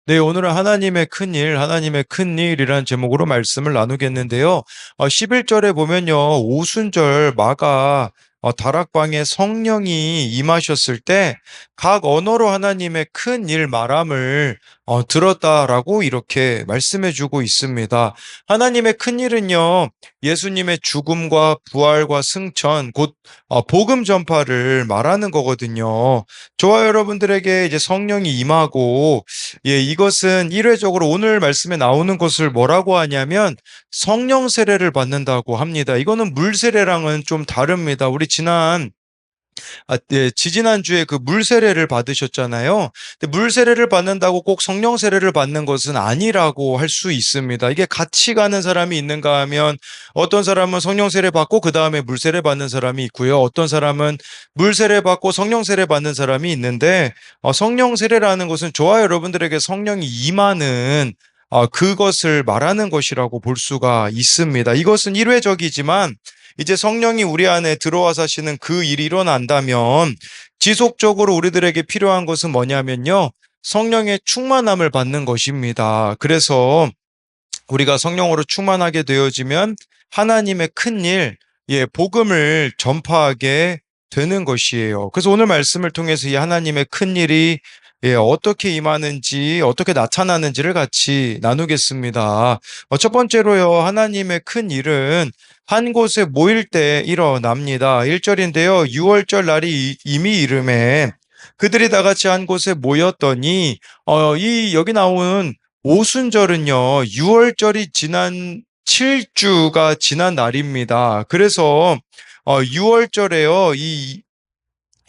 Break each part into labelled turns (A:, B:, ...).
A: 네, 오늘은 하나님의 큰일, 하나님의 큰일이라는 제목으로 말씀을 나누겠는데요. 11절에 보면요, 오순절 마가 다락방에 성령이 임하셨을 때 각 언어로 하나님의 큰일 말함을 들었다라고 이렇게 말씀해 주고 있습니다. 하나님의 큰일은요, 예수님의 죽음과 부활과 승천, 곧 복음 전파를 말하는 거거든요. 저와 여러분들에게 이제 성령이 임하고 이것은 일회적으로 오늘 말씀에 나오는 것을 뭐라고 하냐면 성령 세례를 받는다고 합니다. 이거는 물 세례랑은 좀 다릅니다. 우리 지지난주에 그 물 세례를 받으셨잖아요. 근데 물 세례를 받는다고 꼭 성령 세례를 받는 것은 아니라고 할 수 있습니다. 이게 같이 가는 사람이 있는가 하면 어떤 사람은 성령 세례 받고 그 다음에 물 세례 받는 사람이 있고요. 어떤 사람은 물 세례 받고 성령 세례 받는 사람이 있는데 성령 세례라는 것은 저와 여러분들에게 성령이 임하는 그것을 말하는 것이라고 볼 수가 있습니다. 이것은 일회적이지만 이제 성령이 우리 안에 들어와 사시는 그 일이 일어난다면 지속적으로 우리들에게 필요한 것은 뭐냐면요. 성령의 충만함을 받는 것입니다. 그래서 우리가 성령으로 충만하게 되어지면 하나님의 큰 일, 복음을 전파하게 되는 것이에요. 그래서 오늘 말씀을 통해서 이 하나님의 큰 일이 어떻게 임하는지, 어떻게 나타나는지를 같이 나누겠습니다. 첫 번째로요, 하나님의 큰 일은 한 곳에 모일 때 일어납니다. 1절인데요, 6월절 날이 이미 이름에 그들이 다 같이 한 곳에 모였더니, 여기 나오는 오순절은요, 6월절이 지난 7주가 지난 날입니다. 그래서 6월절에요, 이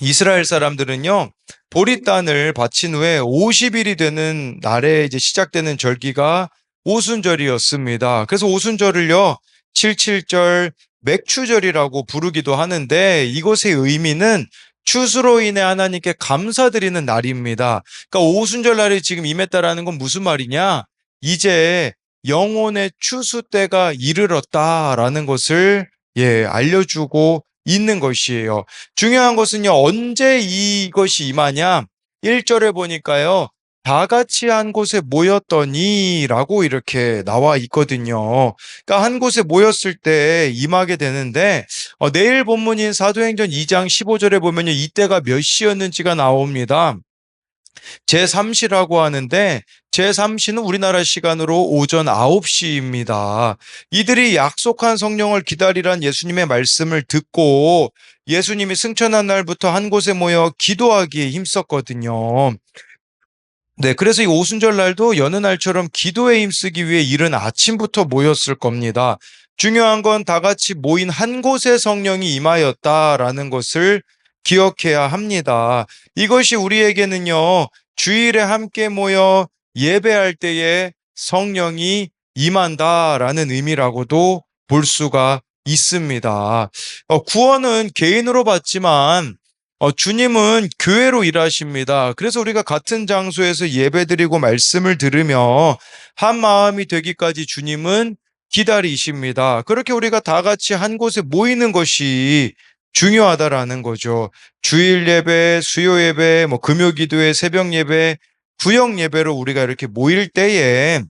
A: 이스라엘 사람들은요, 보리단을 바친 후에 50일이 되는 날에 이제 시작되는 절기가 오순절이었습니다. 그래서 오순절을요, 77절, 맥추절이라고 부르기도 하는데 이것의 의미는 추수로 인해 하나님께 감사드리는 날입니다. 그러니까 오순절 날이 지금 임했다라는 건 무슨 말이냐? 이제 영혼의 추수 때가 이르렀다라는 것을 알려주고 있는 것이에요. 중요한 것은요, 언제 이것이 임하냐? 1절에 보니까요, 다 같이 한 곳에 모였더니 라고 이렇게 나와 있거든요. 그러니까 한 곳에 모였을 때 임하게 되는데, 내일 본문인 사도행전 2장 15절에 보면요, 이때가 몇 시였는지가 나옵니다. 제3시라고 하는데 제3시는 우리나라 시간으로 오전 9시입니다. 이들이 약속한 성령을 기다리란 예수님의 말씀을 듣고 예수님이 승천한 날부터 한 곳에 모여 기도하기에 힘썼거든요. 네, 그래서 이 오순절 날도 여느 날처럼 기도에 힘쓰기 위해 이른 아침부터 모였을 겁니다. 중요한 건 다 같이 모인 한 곳에 성령이 임하였다라는 것을 기억해야 합니다. 이것이 우리에게는요, 주일에 함께 모여 예배할 때에 성령이 임한다라는 의미라고도 볼 수가 있습니다. 구원은 개인으로 받지만 주님은 교회로 일하십니다. 그래서 우리가 같은 장소에서 예배드리고 말씀을 들으며 한 마음이 되기까지 주님은 기다리십니다. 그렇게 우리가 다 같이 한 곳에 모이는 것이 중요하다라는 거죠. 주일 예배, 수요 예배, 금요 기도회, 새벽 예배, 구역 예배로 우리가 이렇게 모일 때에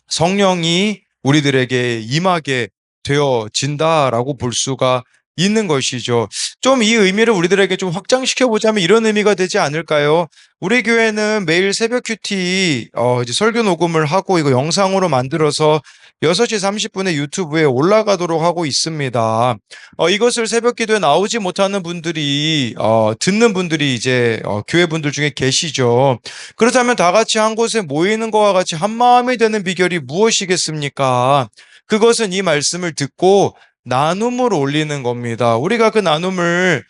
A: 성령이 우리들에게 임하게 되어진다라고 볼 수가 있는 것이죠. 좀 이 의미를 우리들에게 좀 확장시켜 보자면 이런 의미가 되지 않을까요? 우리 교회는 매일 새벽 큐티 이제 설교 녹음을 하고 이거 영상으로 만들어서 6시 30분에 유튜브에 올라가도록 하고 있습니다. 이것을 새벽 기도에 나오지 못하는 분들이 듣는 분들이 이제 교회 분들 중에 계시죠. 그렇다면 다 같이 한 곳에 모이는 것과 같이 한 마음이 되는 비결이 무엇이겠습니까? 그것은 이 말씀을 듣고 나눔을 올리는 겁니다. 우리가 그 나눔을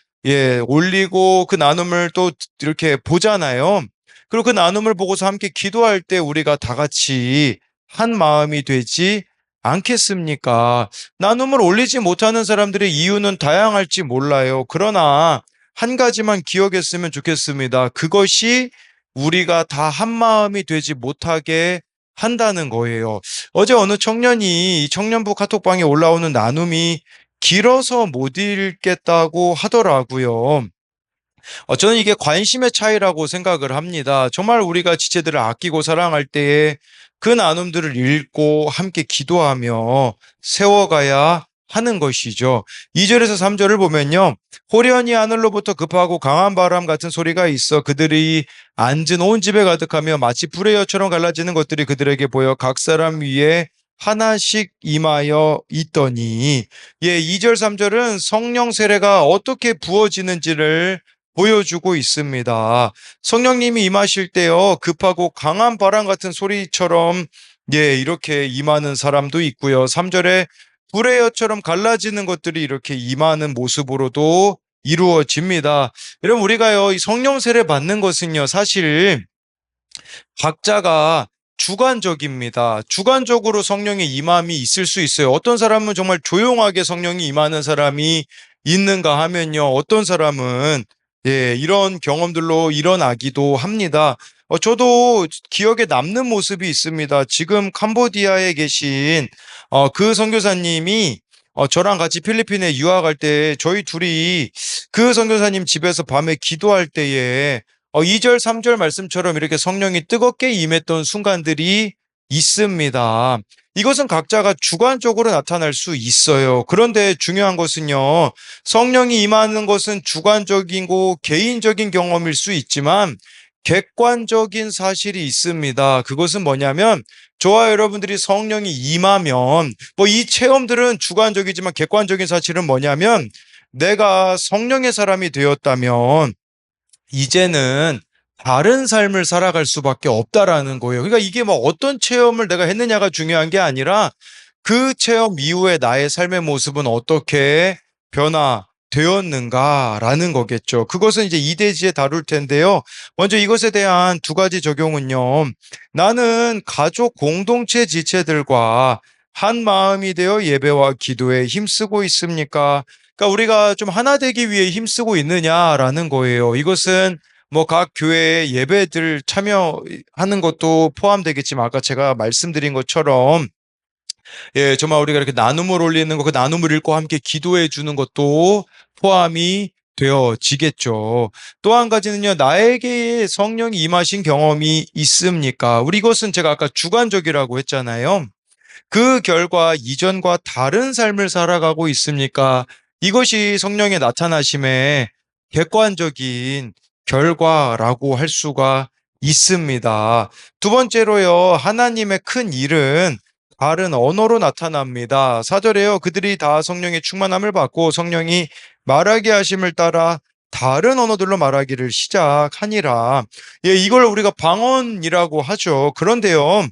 A: 올리고 그 나눔을 또 이렇게 보잖아요. 그리고 그 나눔을 보고서 함께 기도할 때 우리가 다 같이 한 마음이 되지 않겠습니까? 나눔을 올리지 못하는 사람들의 이유는 다양할지 몰라요. 그러나 한 가지만 기억했으면 좋겠습니다. 그것이 우리가 다 한 마음이 되지 못하게 한다는 거예요. 어제 어느 청년이 청년부 카톡방에 올라오는 나눔이 길어서 못 읽겠다고 하더라고요. 저는 이게 관심의 차이라고 생각을 합니다. 정말 우리가 지체들을 아끼고 사랑할 때에 그 나눔들을 읽고 함께 기도하며 세워가야 하는 것이죠. 2절에서 3절을 보면요. 호련히 하늘로부터 급하고 강한 바람 같은 소리가 있어 그들이 앉은 온 집에 가득하며 마치 불의 여처럼 갈라지는 것들이 그들에게 보여 각 사람 위에 하나씩 임하여 있더니, 2절 3절은 성령 세례가 어떻게 부어지는지를 보여주고 있습니다. 성령님이 임하실 때요, 급하고 강한 바람 같은 소리처럼 이렇게 임하는 사람도 있고요. 3절에 불의 여처럼 갈라지는 것들이 이렇게 임하는 모습으로도 이루어집니다. 여러분, 우리가요, 이 성령 세례 받는 것은요, 사실 각자가 주관적입니다. 주관적으로 성령의 임함이 있을 수 있어요. 어떤 사람은 정말 조용하게 성령이 임하는 사람이 있는가 하면요. 어떤 사람은 이런 경험들로 일어나기도 합니다. 저도 기억에 남는 모습이 있습니다. 지금 캄보디아에 계신 그 선교사님이 저랑 같이 필리핀에 유학할 때 저희 둘이 그 선교사님 집에서 밤에 기도할 때에 2절, 3절 말씀처럼 이렇게 성령이 뜨겁게 임했던 순간들이 있습니다. 이것은 각자가 주관적으로 나타날 수 있어요. 그런데 중요한 것은요, 성령이 임하는 것은 주관적이고 개인적인 경험일 수 있지만 객관적인 사실이 있습니다. 그것은 뭐냐면 저와 여러분들이 성령이 임하면 뭐 이 체험들은 주관적이지만 객관적인 사실은 뭐냐면 내가 성령의 사람이 되었다면 이제는 다른 삶을 살아갈 수밖에 없다라는 거예요. 그러니까 이게 뭐 어떤 체험을 내가 했느냐가 중요한 게 아니라 그 체험 이후에 나의 삶의 모습은 어떻게 변화되었는가라는 거겠죠. 그것은 이제 이대지에 다룰 텐데요. 먼저 이것에 대한 두 가지 적용은요. 나는 가족 공동체 지체들과 한 마음이 되어 예배와 기도에 힘쓰고 있습니까? 그러니까 우리가 좀 하나 되기 위해 힘쓰고 있느냐라는 거예요. 이것은 뭐 각 교회의 예배들 참여하는 것도 포함되겠지만 아까 제가 말씀드린 것처럼 정말 우리가 이렇게 나눔을 올리는 거, 그 나눔을 읽고 함께 기도해 주는 것도 포함이 되어지겠죠. 또 한 가지는요, 나에게 성령이 임하신 경험이 있습니까? 우리 이것은 제가 아까 주관적이라고 했잖아요. 그 결과 이전과 다른 삶을 살아가고 있습니까? 이것이 성령의 나타나심의 객관적인 결과라고 할 수가 있습니다. 두 번째로요, 하나님의 큰 일은 다른 언어로 나타납니다. 4절에요, 그들이 다 성령의 충만함을 받고 성령이 말하게 하심을 따라 다른 언어들로 말하기를 시작하니라. 이걸 우리가 방언이라고 하죠. 그런데요,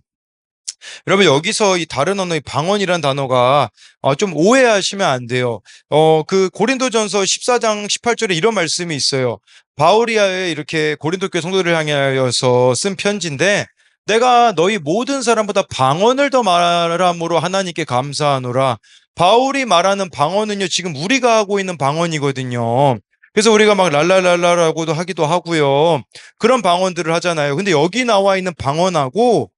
A: 여러분 여기서 이 다른 언어의 방언이란 단어가 좀 오해하시면 안 돼요. 그 고린도전서 14장 18절에 이런 말씀이 있어요. 바울이야에 이렇게 고린도 교회 성도들을 향하여서 쓴 편지인데 내가 너희 모든 사람보다 방언을 더 말함으로 하나님께 감사하노라. 바울이 말하는 방언은요 지금 우리가 하고 있는 방언이거든요. 그래서 우리가 막 랄랄랄라라고도 하기도 하고요. 그런 방언들을 하잖아요. 근데 여기 나와 있는 방언하고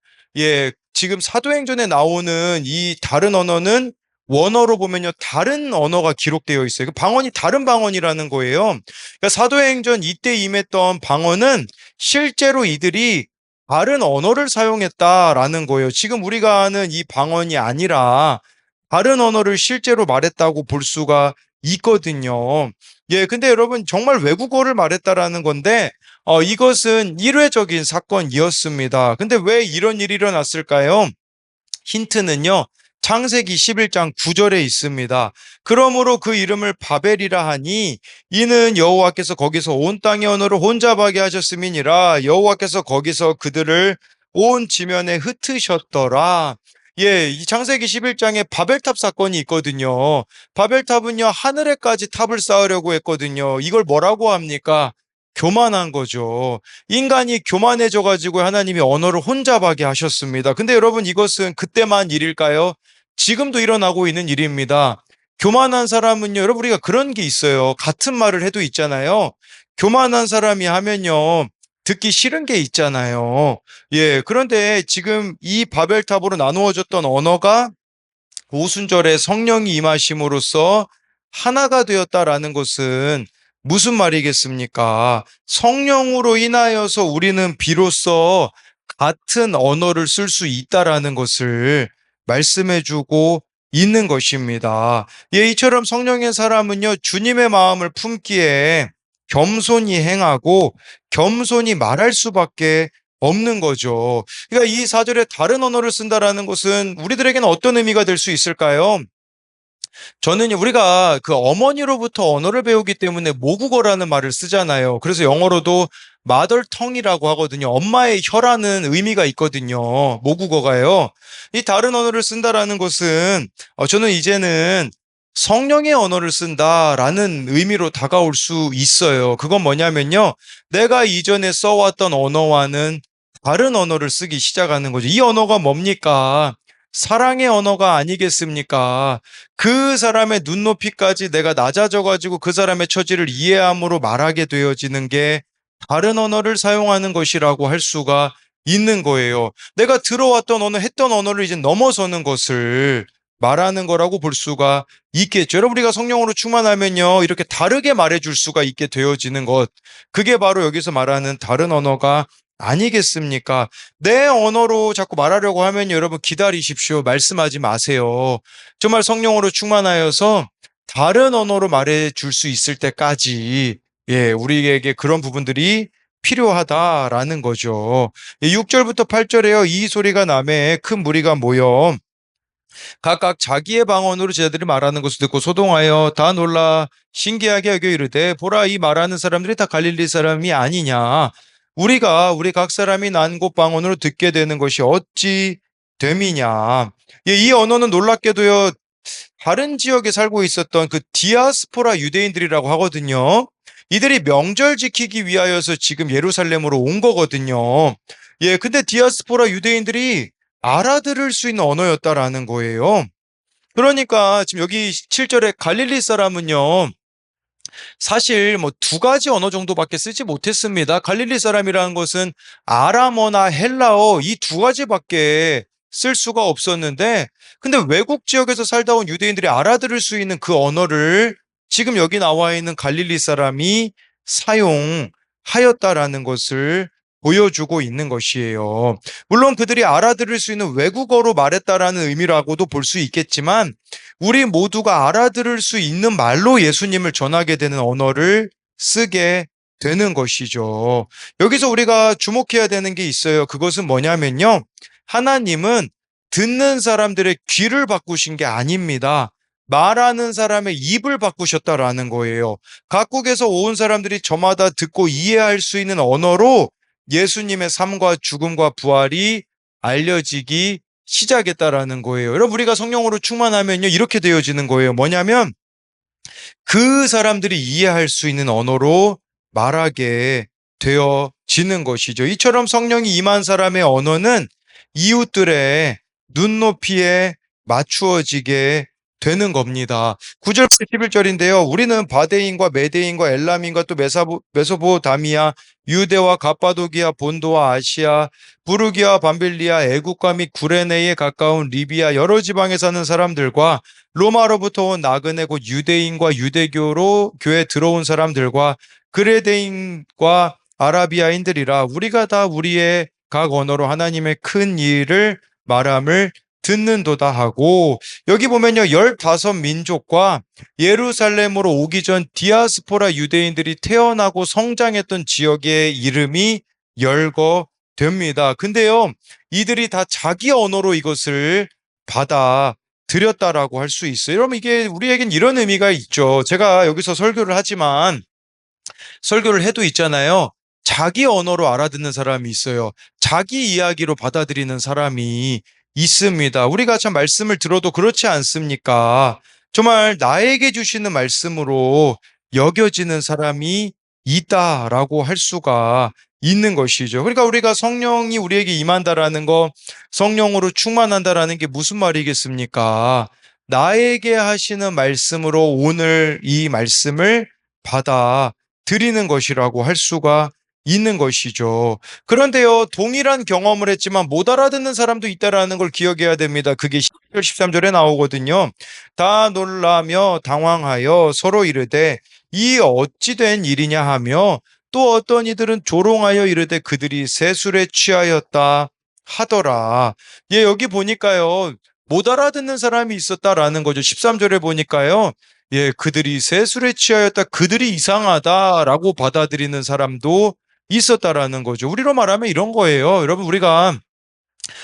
A: 지금 사도행전에 나오는 이 다른 언어는 원어로 보면요, 다른 언어가 기록되어 있어요. 그 방언이 다른 방언이라는 거예요. 그러니까 사도행전 이때 임했던 방언은 실제로 이들이 다른 언어를 사용했다라는 거예요. 지금 우리가 아는 이 방언이 아니라 다른 언어를 실제로 말했다고 볼 수가 있거든요. 근데 여러분 정말 외국어를 말했다라는 건데 이것은 일회적인 사건이었습니다. 근데 왜 이런 일이 일어났을까요? 힌트는요. 창세기 11장 9절에 있습니다. 그러므로 그 이름을 바벨이라 하니 이는 여호와께서 거기서 온 땅의 언어를 혼잡하게 하셨음이니라. 여호와께서 거기서 그들을 온 지면에 흩으셨더라. 이 창세기 11장에 바벨탑 사건이 있거든요. 바벨탑은요, 하늘에까지 탑을 쌓으려고 했거든요. 이걸 뭐라고 합니까? 교만한 거죠. 인간이 교만해져 가지고 하나님이 언어를 혼잡하게 하셨습니다. 근데 여러분 이것은 그때만 일일까요? 지금도 일어나고 있는 일입니다. 교만한 사람은요, 여러분 우리가 그런 게 있어요. 같은 말을 해도 있잖아요. 교만한 사람이 하면요, 듣기 싫은 게 있잖아요. 그런데 지금 이 바벨탑으로 나누어졌던 언어가 오순절에 성령이 임하심으로써 하나가 되었다라는 것은 무슨 말이겠습니까? 성령으로 인하여서 우리는 비로소 같은 언어를 쓸 수 있다라는 것을 말씀해 주고 있는 것입니다. 예, 이처럼 성령의 사람은요, 주님의 마음을 품기에 겸손히 행하고 겸손히 말할 수밖에 없는 거죠. 그러니까 이 사절에 다른 언어를 쓴다라는 것은 우리들에게는 어떤 의미가 될 수 있을까요? 저는 우리가 그 어머니로부터 언어를 배우기 때문에 모국어라는 말을 쓰잖아요. 그래서 영어로도 마더텅이라고 하거든요. 엄마의 혀라는 의미가 있거든요. 모국어가요. 이 다른 언어를 쓴다라는 것은 저는 이제는 성령의 언어를 쓴다라는 의미로 다가올 수 있어요. 그건 뭐냐면요. 내가 이전에 써왔던 언어와는 다른 언어를 쓰기 시작하는 거죠. 이 언어가 뭡니까? 사랑의 언어가 아니겠습니까? 그 사람의 눈높이까지 내가 낮아져가지고 그 사람의 처지를 이해함으로 말하게 되어지는 게 다른 언어를 사용하는 것이라고 할 수가 있는 거예요. 내가 들어왔던 언어, 했던 언어를 이제 넘어서는 것을 말하는 거라고 볼 수가 있겠죠. 여러분, 우리가 성령으로 충만하면요, 이렇게 다르게 말해줄 수가 있게 되어지는 것. 그게 바로 여기서 말하는 다른 언어가 아니겠습니까? 내 언어로 자꾸 말하려고 하면 여러분 기다리십시오. 말씀하지 마세요. 정말 성령으로 충만하여서 다른 언어로 말해 줄 수 있을 때까지 우리에게 그런 부분들이 필요하다라는 거죠. 6절부터 8절에요. 이 소리가 나매 큰 무리가 모여 각각 자기의 방언으로 제자들이 말하는 것을 듣고 소동하여 다 놀라 신기하게 여겨 이르되 보라 이 말하는 사람들이 다 갈릴리 사람이 아니냐 우리가 우리 각 사람이 난 곳 방언으로 듣게 되는 것이 어찌 됨이냐. 이 언어는 놀랍게도요 다른 지역에 살고 있었던 그 디아스포라 유대인들이라고 하거든요. 이들이 명절 지키기 위하여서 지금 예루살렘으로 온 거거든요. 근데 디아스포라 유대인들이 알아들을 수 있는 언어였다라는 거예요. 그러니까 지금 여기 7절에 갈릴리 사람은요, 사실 뭐 두 가지 언어 정도밖에 쓰지 못했습니다. 갈릴리 사람이라는 것은 아람어나 헬라어 이 두 가지밖에 쓸 수가 없었는데, 근데 외국 지역에서 살다 온 유대인들이 알아들을 수 있는 그 언어를 지금 여기 나와 있는 갈릴리 사람이 사용하였다라는 것을 보여주고 있는 것이에요. 물론 그들이 알아들을 수 있는 외국어로 말했다라는 의미라고도 볼 수 있겠지만, 우리 모두가 알아들을 수 있는 말로 예수님을 전하게 되는 언어를 쓰게 되는 것이죠. 여기서 우리가 주목해야 되는 게 있어요. 그것은 뭐냐면요. 하나님은 듣는 사람들의 귀를 바꾸신 게 아닙니다. 말하는 사람의 입을 바꾸셨다라는 거예요. 각국에서 온 사람들이 저마다 듣고 이해할 수 있는 언어로 예수님의 삶과 죽음과 부활이 알려지기 시작했다라는 거예요. 여러분, 우리가 성령으로 충만하면요, 이렇게 되어지는 거예요. 뭐냐면, 그 사람들이 이해할 수 있는 언어로 말하게 되어지는 것이죠. 이처럼 성령이 임한 사람의 언어는 이웃들의 눈높이에 맞추어지게 되는 겁니다. 9절부터 11절인데요. 우리는 바데인과 메데인과 엘람인과 또 메소포다미아, 유대와 갑바도기아, 본도와 아시아, 부르기아, 밤빌리아, 애국과 및 구레네에 가까운 리비아 여러 지방에 사는 사람들과 로마로부터 온 나그네 곧 유대인과 유대교로 교회 들어온 사람들과 그레데인과 아라비아인들이라 우리가 다 우리의 각 언어로 하나님의 큰 일을 말함을 듣는도다 하고, 여기 보면요 15민족과 예루살렘으로 오기 전 디아스포라 유대인들이 태어나고 성장했던 지역의 이름이 열거됩니다. 근데요 이들이 다 자기 언어로 이것을 받아 들였다라고 할 수 있어요. 여러분, 이게 우리에겐 이런 의미가 있죠. 제가 여기서 설교를 하지만 설교를 해도 있잖아요. 자기 언어로 알아듣는 사람이 있어요. 자기 이야기로 받아들이는 사람이 있습니다. 우리가 참 말씀을 들어도 그렇지 않습니까? 정말 나에게 주시는 말씀으로 여겨지는 사람이 있다라고 할 수가 있는 것이죠. 그러니까 우리가 성령이 우리에게 임한다라는 거, 성령으로 충만한다라는 게 무슨 말이겠습니까? 나에게 하시는 말씀으로 오늘 이 말씀을 받아 드리는 것이라고 할 수가 있는 것이죠. 그런데요, 동일한 경험을 했지만 못 알아듣는 사람도 있다라는 걸 기억해야 됩니다. 그게 12절, 13절에 나오거든요. 다 놀라며 당황하여 서로 이르되 이 어찌 된 일이냐 하며 또 어떤 이들은 조롱하여 이르되 그들이 세술에 취하였다 하더라. 예, 여기 보니까요, 못 알아듣는 사람이 있었다라는 거죠. 13절에 보니까요. 예, 그들이 세술에 취하였다. 그들이 이상하다라고 받아들이는 사람도 있었다라는 거죠. 우리로 말하면 이런 거예요. 여러분, 우리가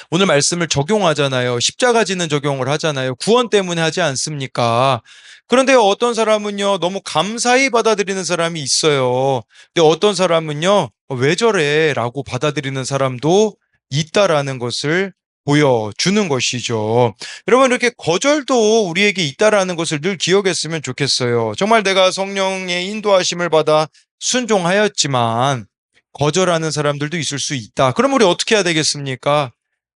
A: 오늘 말씀을 적용하잖아요. 십자가 지는 적용을 하잖아요. 구원 때문에 하지 않습니까? 그런데 어떤 사람은요, 너무 감사히 받아들이는 사람이 있어요. 근데 어떤 사람은요, 왜 저래? 라고 받아들이는 사람도 있다라는 것을 보여주는 것이죠. 여러분, 이렇게 거절도 우리에게 있다라는 것을 늘 기억했으면 좋겠어요. 정말 내가 성령의 인도하심을 받아 순종하였지만 거절하는 사람들도 있을 수 있다. 그럼 우리 어떻게 해야 되겠습니까?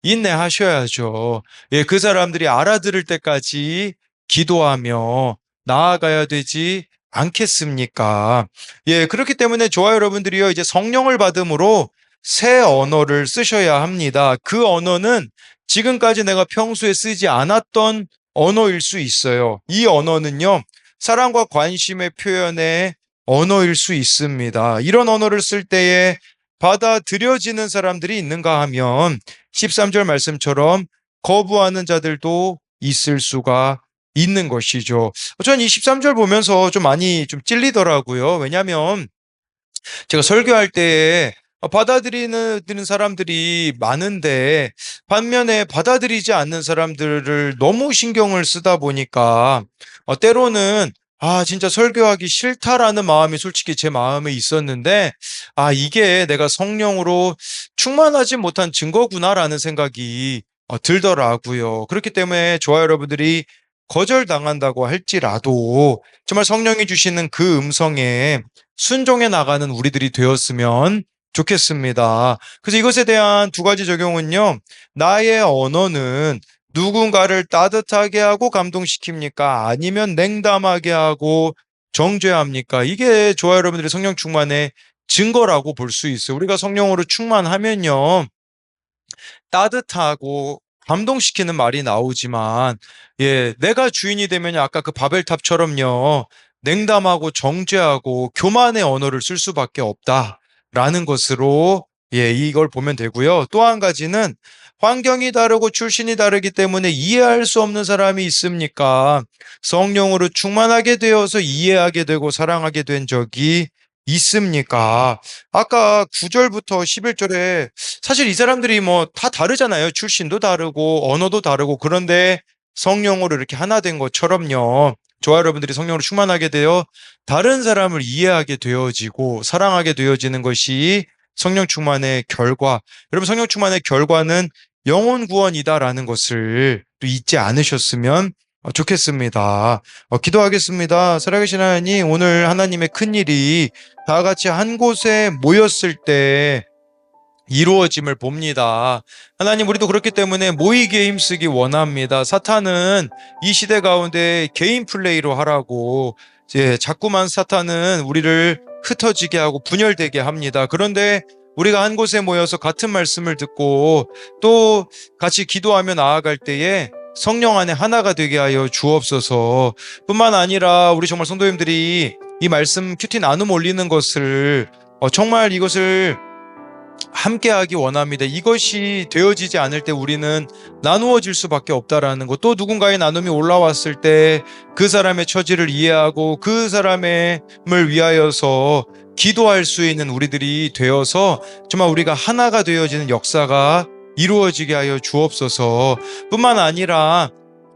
A: 인내하셔야죠. 예, 그 사람들이 알아들을 때까지 기도하며 나아가야 되지 않겠습니까? 예, 그렇기 때문에 저와 여러분들이요, 이제 성령을 받음으로 새 언어를 쓰셔야 합니다. 그 언어는 지금까지 내가 평소에 쓰지 않았던 언어일 수 있어요. 이 언어는요, 사랑과 관심의 표현의 언어일 수 있습니다. 이런 언어를 쓸 때에 받아들여지는 사람들이 있는가 하면 13절 말씀처럼 거부하는 자들도 있을 수가 있는 것이죠. 저는 이 13절 보면서 좀 많이 좀 찔리더라고요. 왜냐하면 제가 설교할 때에 받아들이는 사람들이 많은데 반면에 받아들이지 않는 사람들을 너무 신경을 쓰다 보니까 때로는 진짜 설교하기 싫다라는 마음이 솔직히 제 마음에 있었는데 이게 내가 성령으로 충만하지 못한 증거구나라는 생각이 들더라고요. 그렇기 때문에 저와 여러분들이 거절당한다고 할지라도 정말 성령이 주시는 그 음성에 순종해 나가는 우리들이 되었으면 좋겠습니다. 그래서 이것에 대한 두 가지 적용은요. 나의 언어는 누군가를 따뜻하게 하고 감동시킵니까? 아니면 냉담하게 하고 정죄합니까? 이게 저와 여러분들의 성령 충만의 증거라고 볼 수 있어요. 우리가 성령으로 충만하면요. 따뜻하고 감동시키는 말이 나오지만, 예, 내가 주인이 되면 아까 그 바벨탑처럼요, 냉담하고 정죄하고 교만의 언어를 쓸 수밖에 없다라는 것으로, 예, 이걸 보면 되고요. 또 한 가지는 환경이 다르고 출신이 다르기 때문에 이해할 수 없는 사람이 있습니까? 성령으로 충만하게 되어서 이해하게 되고 사랑하게 된 적이 있습니까? 아까 9절부터 11절에 사실 이 사람들이 뭐 다 다르잖아요. 출신도 다르고 언어도 다르고 그런데 성령으로 이렇게 하나 된 것처럼요. 저와 여러분들이 성령으로 충만하게 되어 다른 사람을 이해하게 되어지고 사랑하게 되어지는 것이 성령 충만의 결과. 여러분 성령 충만의 결과는 영혼 구원이다라는 것을 또 잊지 않으셨으면 좋겠습니다. 기도하겠습니다. 살아계신 하나님, 오늘 하나님의 큰 일이 다 같이 한 곳에 모였을 때 이루어짐을 봅니다. 하나님, 우리도 그렇기 때문에 모이기에 힘쓰기 원합니다. 사탄은 이 시대 가운데 개인 플레이로 하라고 이제 자꾸만 사탄은 우리를 흩어지게 하고 분열되게 합니다. 그런데 우리가 한 곳에 모여서 같은 말씀을 듣고 또 같이 기도하며 나아갈 때에 성령 안에 하나가 되게 하여 주옵소서. 뿐만 아니라 우리 정말 성도님들이 이 말씀 큐티 나눔 올리는 것을 정말 이것을 함께하기 원합니다. 이것이 되어지지 않을 때 우리는 나누어질 수밖에 없다라는 것. 또 누군가의 나눔이 올라왔을 때 그 사람의 처지를 이해하고 그 사람을 위하여서 기도할 수 있는 우리들이 되어서 정말 우리가 하나가 되어지는 역사가 이루어지게 하여 주옵소서. 뿐만 아니라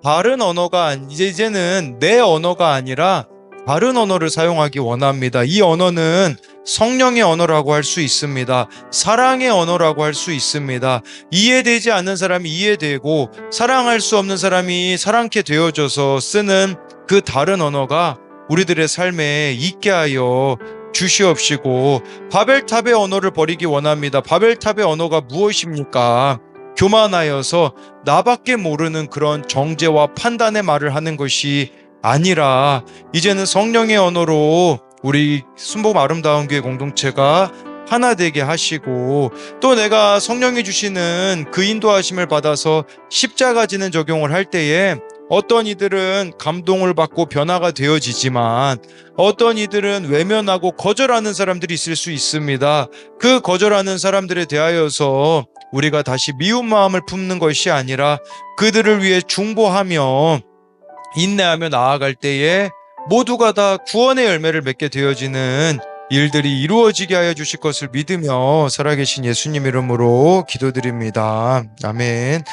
A: 다른 언어가 이제는 내 언어가 아니라 다른 언어를 사용하기 원합니다. 이 언어는 성령의 언어라고 할 수 있습니다. 사랑의 언어라고 할 수 있습니다. 이해되지 않는 사람이 이해되고 사랑할 수 없는 사람이 사랑케 되어져서 쓰는 그 다른 언어가 우리들의 삶에 있게 하여 주시옵시고 바벨탑의 언어를 버리기 원합니다. 바벨탑의 언어가 무엇입니까? 교만하여서 나밖에 모르는 그런 정죄와 판단의 말을 하는 것이 아니라 이제는 성령의 언어로 우리 순복 아름다운 교회 공동체가 하나 되게 하시고, 또 내가 성령이 주시는 그 인도하심을 받아서 십자가 지는 적용을 할 때에 어떤 이들은 감동을 받고 변화가 되어지지만 어떤 이들은 외면하고 거절하는 사람들이 있을 수 있습니다. 그 거절하는 사람들에 대하여서 우리가 다시 미운 마음을 품는 것이 아니라 그들을 위해 중보하며 인내하며 나아갈 때에 모두가 다 구원의 열매를 맺게 되어지는 일들이 이루어지게 하여 주실 것을 믿으며 살아계신 예수님 이름으로 기도드립니다. 아멘.